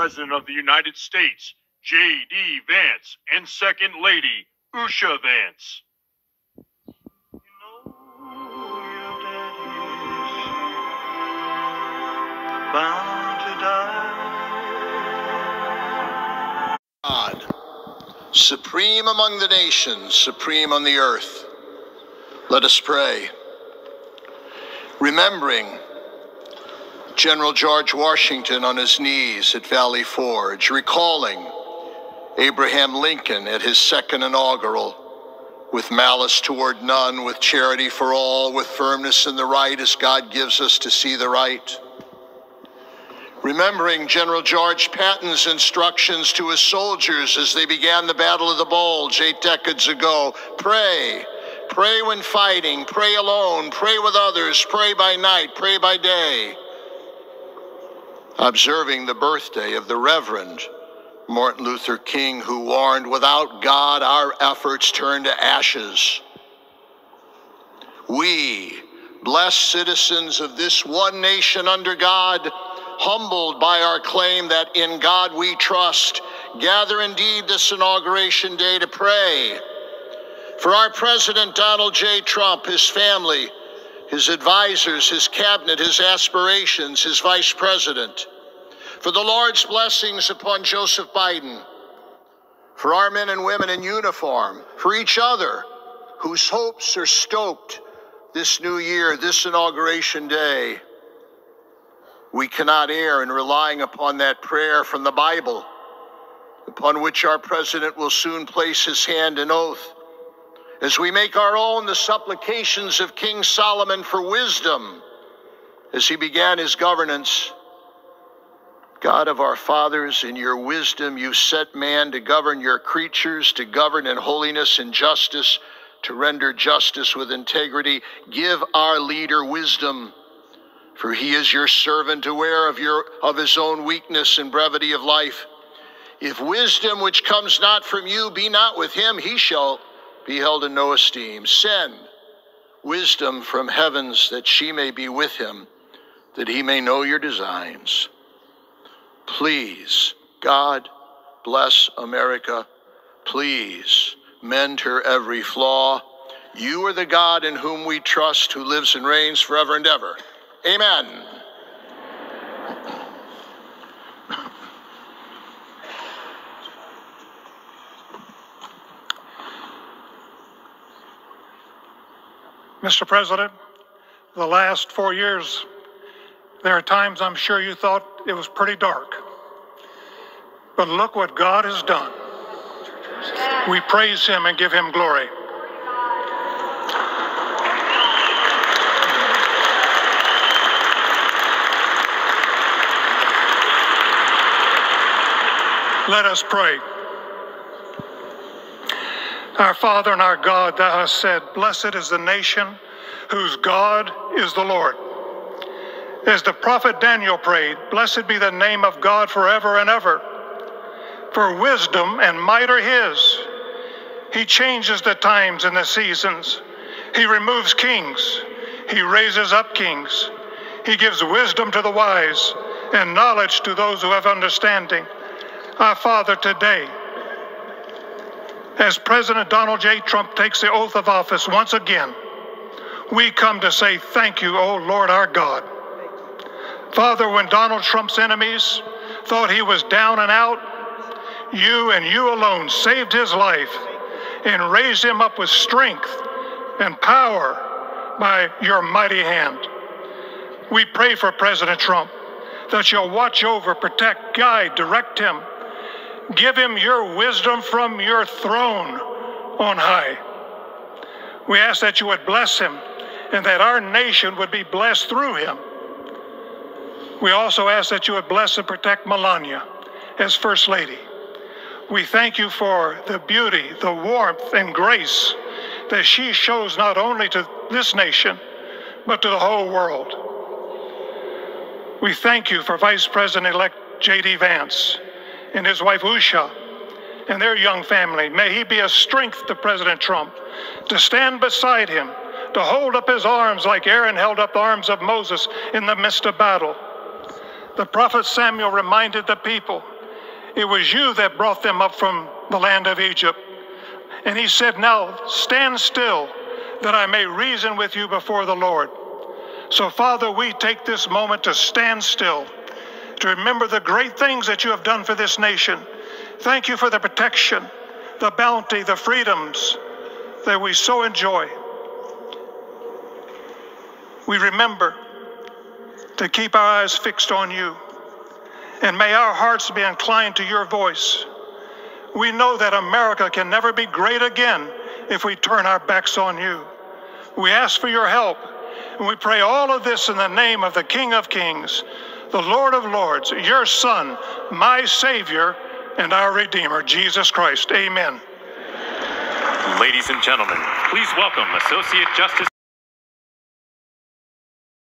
President of the United States, J.D. Vance, and Second Lady, Usha Vance. Bound to die. God, supreme among the nations, supreme on the earth. Let us pray. Remembering General George Washington on his knees at Valley Forge, recalling Abraham Lincoln at his second inaugural, with malice toward none, with charity for all, with firmness in the right as God gives us to see the right. Remembering General George Patton's instructions to his soldiers as they began the Battle of the Bulge 8 decades ago. Pray. Pray when fighting. Pray alone. Pray with others. Pray by night. Pray by day. Observing the birthday of the Reverend Martin Luther King, who warned, without God, our efforts turn to ashes. We, blessed citizens of this one nation under God, humbled by our claim that in God we trust, gather indeed this inauguration day to pray for our President Donald J. Trump, his family, his advisors, his cabinet, his aspirations, his vice president, for the Lord's blessings upon Joseph Biden, for our men and women in uniform, for each other whose hopes are stoked this new year, this inauguration day. We cannot err in relying upon that prayer from the Bible, upon which our president will soon place his hand in oath, as we make our own the supplications of King Solomon for wisdom as he began his governance. God of our fathers, in your wisdom you set man to govern your creatures, to govern in holiness and justice, to render justice with integrity. Give our leader wisdom, for he is your servant, aware of his own weakness and brevity of life. If wisdom which comes not from you be not with him, he shall be held in no esteem. Send wisdom from heavens, that she may be with him, that he may know your designs. Please, God, bless America. Please, mend her every flaw. You are the God in whom we trust, who lives and reigns forever and ever. Amen. Mr. President, the last 4 years, there are times I'm sure you thought it was pretty dark. But look what God has done. We praise him and give him glory. Let us pray. Our Father and our God, thou hast said, blessed is the nation whose God is the Lord. As the prophet Daniel prayed, blessed be the name of God forever and ever. For wisdom and might are his. He changes the times and the seasons. He removes kings. He raises up kings. He gives wisdom to the wise and knowledge to those who have understanding. Our Father, today, as President Donald J. Trump takes the oath of office once again, we come to say thank you, O Lord our God. Father, when Donald Trump's enemies thought he was down and out, you and you alone saved his life and raised him up with strength and power by your mighty hand. We pray for President Trump, that you'll watch over, protect, guide, direct him. Give him your wisdom from your throne on high. We ask that you would bless him and that our nation would be blessed through him. We also ask that you would bless and protect Melania as First Lady. We thank you for the beauty, the warmth, and grace that she shows not only to this nation, but to the whole world. We thank you for Vice President-elect J.D. Vance and his wife Usha and their young family. May he be a strength to President Trump, to stand beside him, to hold up his arms like Aaron held up the arms of Moses in the midst of battle. The prophet Samuel reminded the people It was you that brought them up from the land of Egypt. And he said, now stand still, that I may reason with you before the Lord. So, Father, we take this moment to stand still, to remember the great things that you have done for this nation. Thank you for the protection, the bounty, the freedoms that we so enjoy. We remember to keep our eyes fixed on you, and may our hearts be inclined to your voice. We know that America can never be great again if we turn our backs on you. We ask for your help, and we pray all of this in the name of the King of Kings, the Lord of Lords, your Son, my Savior, and our Redeemer, Jesus Christ. Amen. Ladies and gentlemen, please welcome Associate Justice